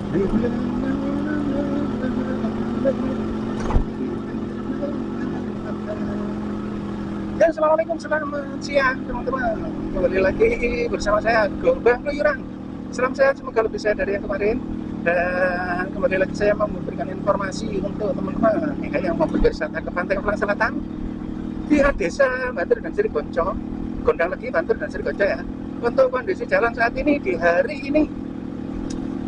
Ya, assalamualaikum, selamat siang teman-teman. Kembali lagi bersama saya Gobang Keluyuran. Salam sehat, semoga lebih sehat dari yang kemarin. Dan kembali lagi saya mau memberikan informasi untuk teman-teman yang mau berwisata ke Pantai Kepulauan Selatan di desa Bantur dan Sri Gonco, Gondang Legi, Bantur dan Sri Gonco ya. Untuk kondisi jalan saat ini di hari ini,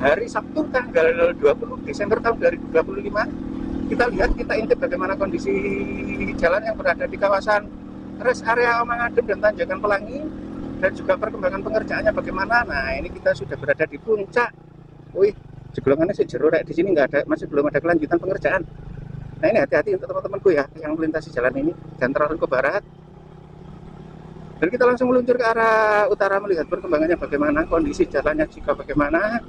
hari Sabtu tanggal 20 Desember tahun 2025, kita intip bagaimana kondisi jalan yang berada di kawasan rest area Omangadem dan Tanjakan Pelangi, dan juga perkembangan pengerjaannya bagaimana. Nah, ini kita sudah berada di puncak. Wih, jeglongannya sih jero di sini nggak ada, masih belum ada kelanjutan pengerjaan. Nah, ini hati-hati untuk teman-temanku ya yang melintasi jalan ini, jangan terlalu ke barat. Dan kita langsung meluncur ke arah utara melihat perkembangannya bagaimana, kondisi jalannya juga bagaimana.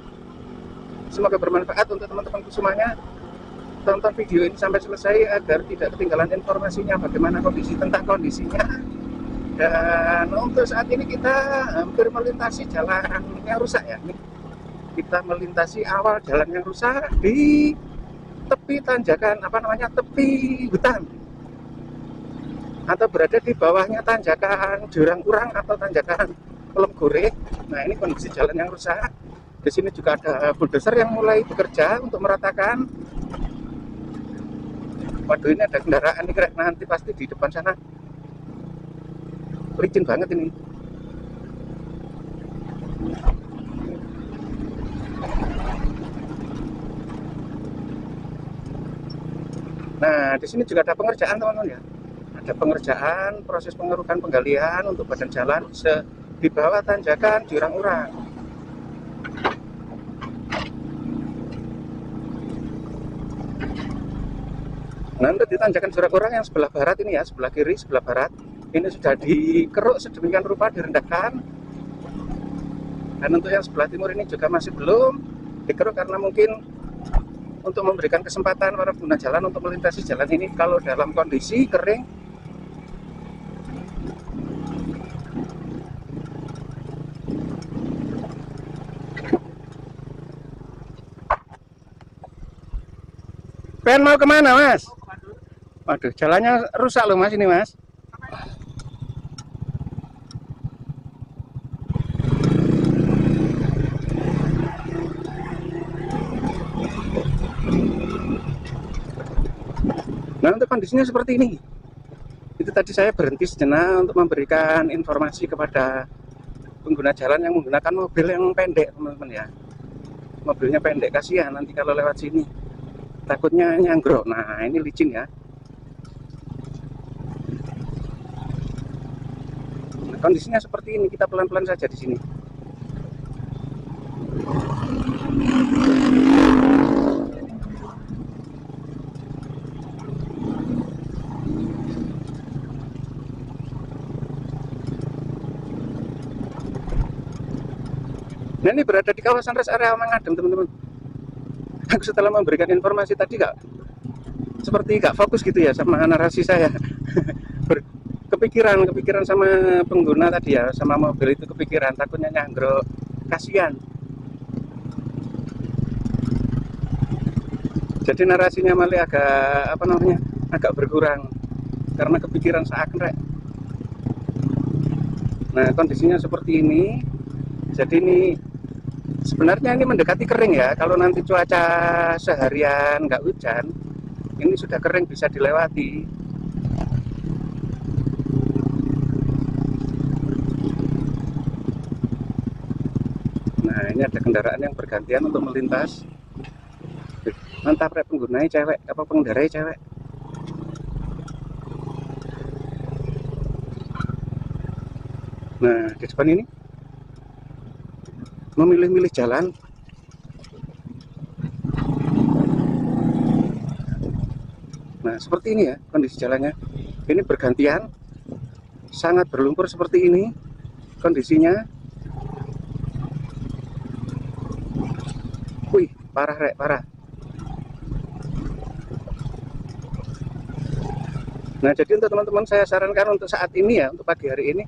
Semoga bermanfaat untuk teman-temanku semuanya. Tonton video ini sampai selesai agar tidak ketinggalan informasinya bagaimana tentang kondisinya. Dan untuk saat ini kita hampir melintasi jalan yang rusak ya. Kita melintasi awal jalan yang rusak di tepi tanjakan tepi hutan, atau berada di bawahnya tanjakan Jurang Kurang atau tanjakan Pelem Gore. Nah, ini kondisi jalan yang rusak. Di sini juga ada bulldozer yang mulai bekerja untuk meratakan. Waduh, ini ada kendaraan nih, nanti pasti di depan sana. Licin banget ini. Nah, di sini juga ada pengerjaan teman-teman ya. Ada pengerjaan, proses pengerukan penggalian untuk badan jalan di bawah tanjakan Jurang Urang. Nah, untuk di tanjakan Jurang Urang yang sebelah barat ini ya, sebelah kiri, sebelah barat, ini sudah dikeruk sedemikian rupa, direndahkan. Dan untuk yang sebelah timur ini juga masih belum dikeruk karena mungkin untuk memberikan kesempatan para pengguna jalan untuk melintasi jalan ini kalau dalam kondisi kering. Pengen mau kemana, Mas? Waduh, jalannya rusak loh Mas ini, Mas. Nah, untuk kondisinya seperti ini. Itu tadi saya berhenti sejenak untuk memberikan informasi kepada pengguna jalan yang menggunakan mobil yang pendek, teman-teman ya. Mobilnya pendek, kasihan nanti kalau lewat sini. Takutnya nyanggrok. Nah, ini licin ya. Nah, kondisinya seperti ini, kita pelan-pelan saja di sini. Nah, ini berada di kawasan rest area Omangadem, teman-teman. Aku setelah memberikan informasi tadi seperti gak fokus gitu ya sama narasi saya. kepikiran sama pengguna tadi ya, sama mobil itu kepikiran, takutnya nyanggrok, kasihan. Jadi narasinya malah agak berkurang karena kepikiran seakan rek. Nah, kondisinya seperti ini. Jadi ini sebenarnya ini mendekati kering ya. Kalau nanti cuaca seharian nggak hujan, ini sudah kering, bisa dilewati. Nah, ini ada kendaraan yang bergantian untuk melintas. Mantap rek, penggunanya cewek, pengendaranya cewek. Nah, di depan ini memilih-milih jalan. Nah, seperti ini ya kondisi jalannya. Ini bergantian, sangat berlumpur seperti ini kondisinya. Wih, parah rek, parah. Nah, jadi untuk teman-teman saya sarankan untuk saat ini ya, untuk pagi hari ini,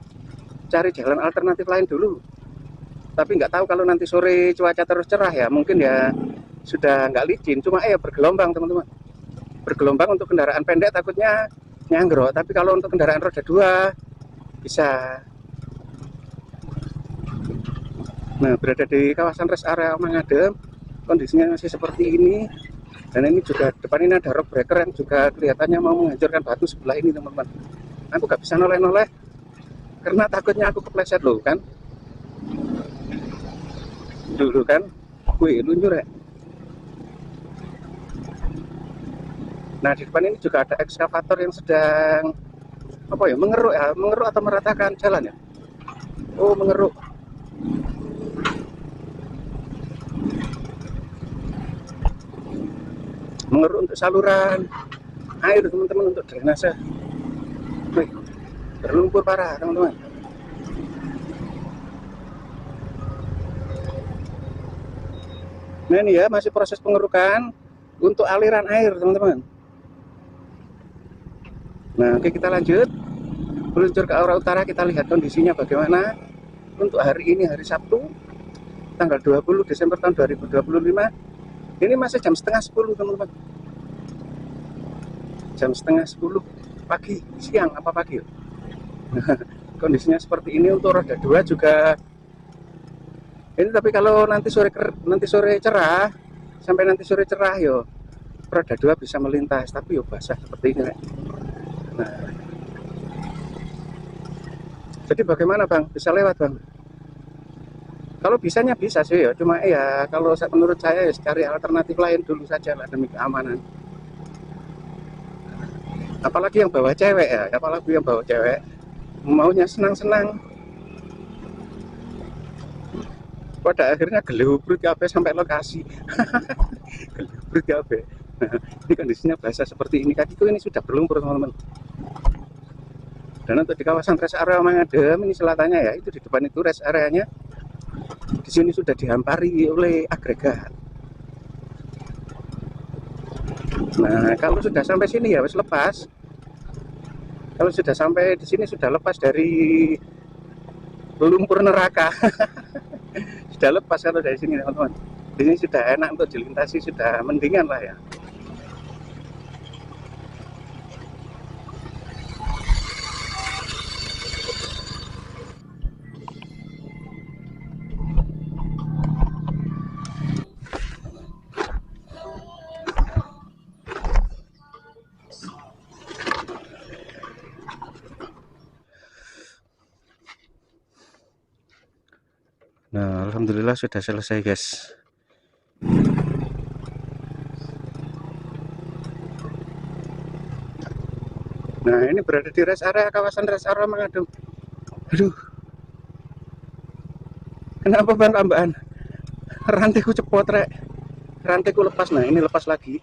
cari jalan alternatif lain dulu. Tapi nggak tahu kalau nanti sore cuaca terus cerah ya, mungkin ya sudah nggak licin, cuma bergelombang teman-teman. Bergelombang untuk kendaraan pendek takutnya nyanggrok, tapi kalau untuk kendaraan roda 2 bisa. Nah, berada di kawasan rest area Mangadem, kondisinya masih seperti ini. Dan ini juga depan ini ada rock breaker yang juga kelihatannya mau menghancurkan batu sebelah ini teman-teman. Aku gak bisa noleh-noleh karena takutnya aku kepleset loh kan. Dulu kan, wih luncur ya. Nah di depan ini juga ada ekskavator yang sedang apa ya, mengeruk atau meratakan jalan ya. Oh mengeruk. Mengeruk untuk saluran air teman-teman, untuk drainase. Wih, berlumpur parah teman-teman. Nah ini ya masih proses pengerukan untuk aliran air teman-teman. Nah oke, kita lanjut meluncur ke arah utara, kita lihat kondisinya bagaimana untuk hari ini, hari Sabtu tanggal 20 Desember tahun 2025. Ini masih jam setengah 10 teman-teman. Jam setengah 10 pagi, siang apa pagi. Kondisinya seperti ini untuk roda 2 juga ini, tapi kalau nanti sore cerah, sampai nanti sore cerah yo roda 2 bisa melintas, tapi yo basah seperti ini. Nah, jadi bagaimana bang, bisa lewat bang? Kalau bisanya bisa sih ya, cuma ya kalau menurut saya ya cari alternatif lain dulu saja lah demi keamanan. Apalagi yang bawa cewek ya, apalagi yang bawa cewek maunya senang-senang. Pada akhirnya gelebrut kabeh sampai lokasi. Gelebrut kabeh. Ini kondisinya basah seperti ini, kakiku ini sudah berlumpur teman-teman. Dan untuk di kawasan rest area Mangadem ini selatannya ya, itu di depan itu rest areanya. Di sini sudah dihampari oleh agregat. Nah, kalau sudah sampai sini ya wis lepas. Kalau sudah sampai di sini sudah lepas dari lumpur neraka. Sudah lepas kalau dari sini teman-teman. Di sini sudah enak untuk dilintasi, sudah mendingan lah ya. Nah, alhamdulillah sudah selesai guys. Nah, ini berada di rest area, kawasan rest area Mangadem. Aduh, kenapa bang tambahan? Rantaiku cepot rek. Rantaiku lepas, nah ini lepas lagi.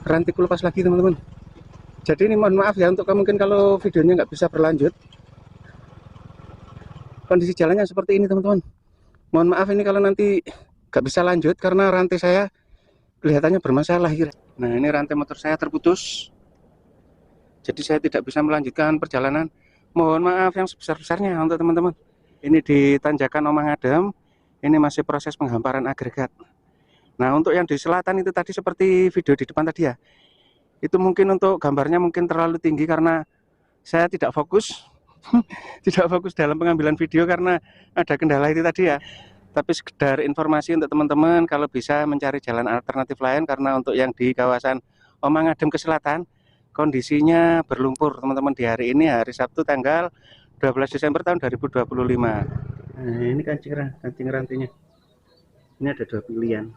Rantaiku lepas lagi teman-teman. Jadi ini mohon maaf ya untuk mungkin kalau videonya nggak bisa berlanjut. Kondisi jalannya seperti ini teman-teman. Mohon maaf ini kalau nanti nggak bisa lanjut karena rantai saya kelihatannya bermasalah. Nah ini rantai motor saya terputus, jadi saya tidak bisa melanjutkan perjalanan. Mohon maaf yang sebesar-besarnya untuk teman-teman. Ini di tanjakan Mangadem, ini masih proses penghamparan agregat. Nah untuk yang di selatan itu tadi seperti video di depan tadi ya, itu mungkin untuk gambarnya mungkin terlalu tinggi karena saya tidak fokus. Tidak fokus dalam pengambilan video karena ada kendala itu tadi ya. Tapi sekedar informasi untuk teman-teman kalau bisa mencari jalan alternatif lain, karena untuk yang di kawasan Mangadem ke selatan kondisinya berlumpur teman-teman di hari ini, hari Sabtu tanggal 12 Desember tahun 2025. Nah ini kancing rantainya, ini ada 2 pilihan.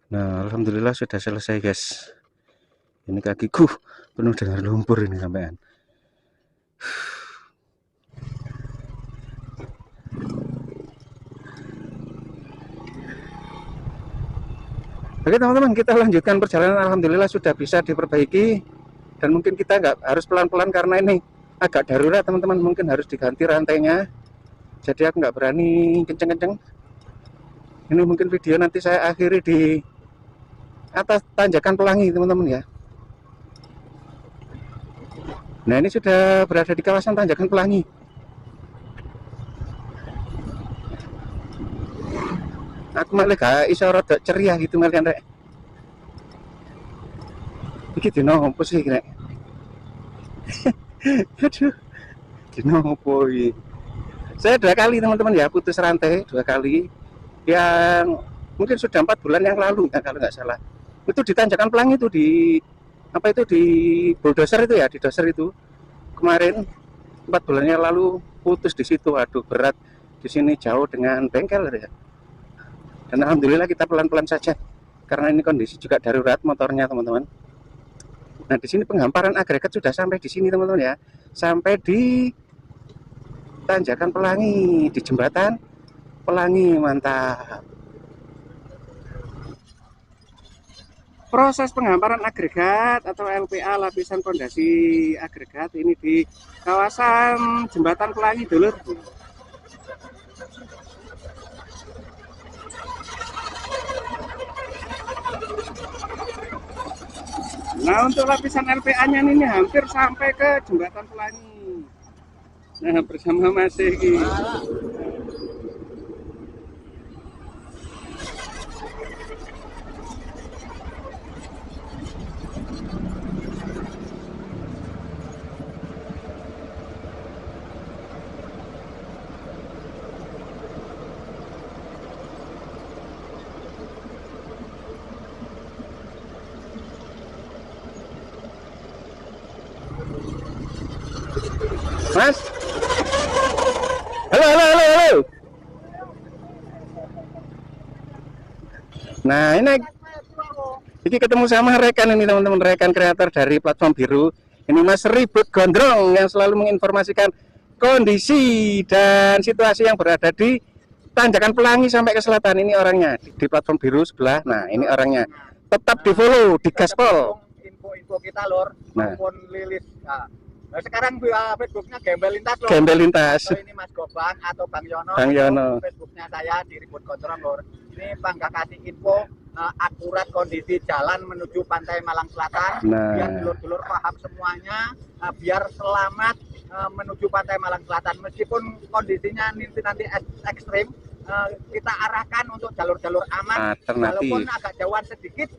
Nah alhamdulillah sudah selesai guys. Ini kakiku penuh dengan lumpur ini sampean. Oke teman-teman, kita lanjutkan perjalanan. Alhamdulillah sudah bisa diperbaiki, dan mungkin kita nggak harus pelan-pelan karena ini agak darurat teman-teman, mungkin harus diganti rantainya. Jadi aku nggak berani kenceng-kenceng. Ini mungkin video nanti saya akhiri di atas tanjakan Pelangi teman-teman ya. Nah, ini sudah berada di kawasan Tanjakan Pelangi. Aku malah gak iso rada ceria gitu kalian rek. Iki dino opo sih rek? Aduh, dino opo iki? Saya 2 kali teman-teman ya putus rantai 2 kali. Yang mungkin sudah 4 bulan yang lalu ya, kalau nggak salah. Itu di Tanjakan Pelangi itu di apa itu di bulldozer itu ya, di dozer itu. Kemarin 4 bulan yang lalu putus di situ. Aduh berat. Di sini jauh dengan bengkel ya. Dan alhamdulillah kita pelan-pelan saja karena ini kondisi juga darurat motornya teman-teman. Nah di sini penghamparan agregat sudah sampai di sini teman-teman ya, sampai di Tanjakan Pelangi, di jembatan Pelangi. Mantap. Proses penghamparan agregat atau LPA lapisan fondasi agregat ini di kawasan jembatan Pelangi dulur. Nah untuk lapisan LPA-nya ini hampir sampai ke jembatan Pelangi. Nah bersama Mas Egi. Mas, halo, halo, halo, halo. Nah ini ketemu sama rekan ini teman-teman, rekan kreator dari platform biru. Ini Mas Ribut Gondrong yang selalu menginformasikan kondisi dan situasi yang berada di Tanjakan Pelangi sampai ke selatan. Ini orangnya di platform biru sebelah. Nah ini orangnya. Tetap di follow, di gaspol. Info-info kita lor, maupun lilis. Nah, sekarang Facebooknya Gembel Lintas lor. Gembel Lintas. Atau ini Mas Gobang atau Bang Yono. Bang Yono. Facebooknya saya di Ribut Gondrong lor. Ini Bangga kasih info akurat kondisi jalan menuju Pantai Malang Selatan. Nah. Biar dulur-dulur paham semuanya. Biar selamat menuju Pantai Malang Selatan. Meskipun kondisinya nanti ekstrim. Kita arahkan untuk jalur-jalur aman, walaupun agak jauhan sedikit,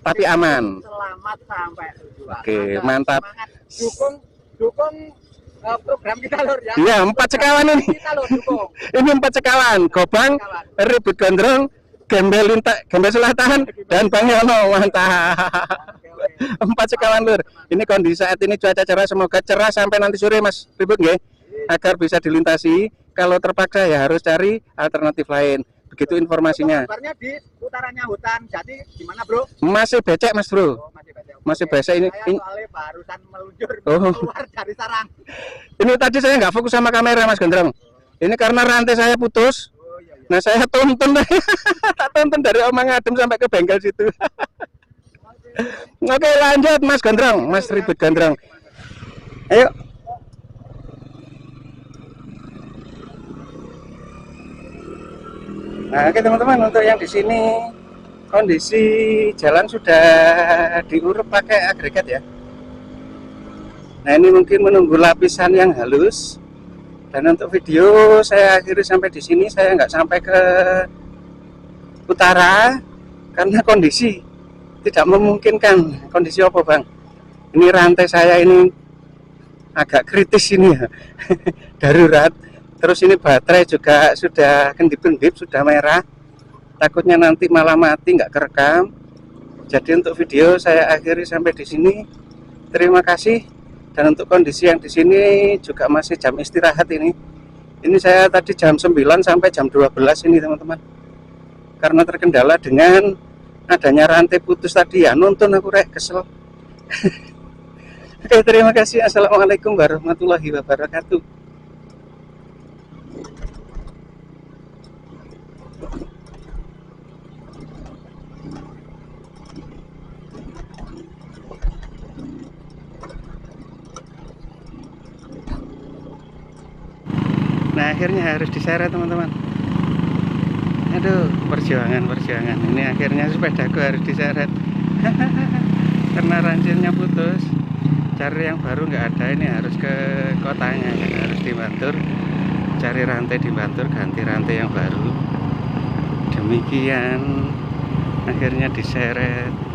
tapi aman. Selamat sampai tujuan. Oke, mantap. Semangat. Dukung program kita lor ya. Iya, 4 sekawan ini. Kita lor dukung. Ini 4 sekawan, Gobang, Ribut Gondrong, Gembel Lintas, Gembel Selatan, dan Bang Yono. Mantap. 4 sekawan lur. Ini kondisi saat ini cuaca cerah, semoga cerah sampai nanti sore Mas Ribut nggih. Agar bisa dilintasi. Kalau terpaksa ya harus cari alternatif lain. Begitu informasinya. Kabarnya di utaranya hutan. Jadi gimana, Bro? Masih becek, Mas Bro. Oh, masih becek. Masih becek ini. Saya soalnya barusan meluncur keluar dari sarang. Ini tadi saya nggak fokus sama kamera, Mas Gondrong. Ini karena rantai saya putus. Oh, iya, iya. Nah, saya tonton tak tonton dari Omang Adem sampai ke bengkel situ. Oke, lanjut Mas Gondrong, Mas Ribut Gondrong. Ayo. Nah, oke teman-teman, untuk yang di sini kondisi jalan sudah diuruk pakai agregat ya. Nah, ini mungkin menunggu lapisan yang halus. Dan untuk video saya akhiri sampai di sini, saya nggak sampai ke utara karena kondisi tidak memungkinkan. Kondisi apa, Bang? Ini rantai saya ini agak kritis ini ya. Darurat. Terus ini baterai juga sudah kendip-kendip, sudah merah. Takutnya nanti malah mati, nggak kerekam. Jadi untuk video saya akhiri sampai di sini. Terima kasih. Dan untuk kondisi yang di sini juga masih jam istirahat ini. Ini saya tadi jam 9 sampai jam 12 ini teman-teman. Karena terkendala dengan adanya rantai putus tadi ya. Nonton aku rek, kesel. Oke, terima kasih. Assalamualaikum warahmatullahi wabarakatuh. Nah, akhirnya harus diseret teman-teman. Aduh, perjuangan. Ini akhirnya sepedaku harus diseret karena ranjirnya putus. cari yang baru nggak ada, ini harus ke kotanya ya, harus di Bantur, cari rantai di Bantur, ganti rantai yang baru. Demikian akhirnya diseret.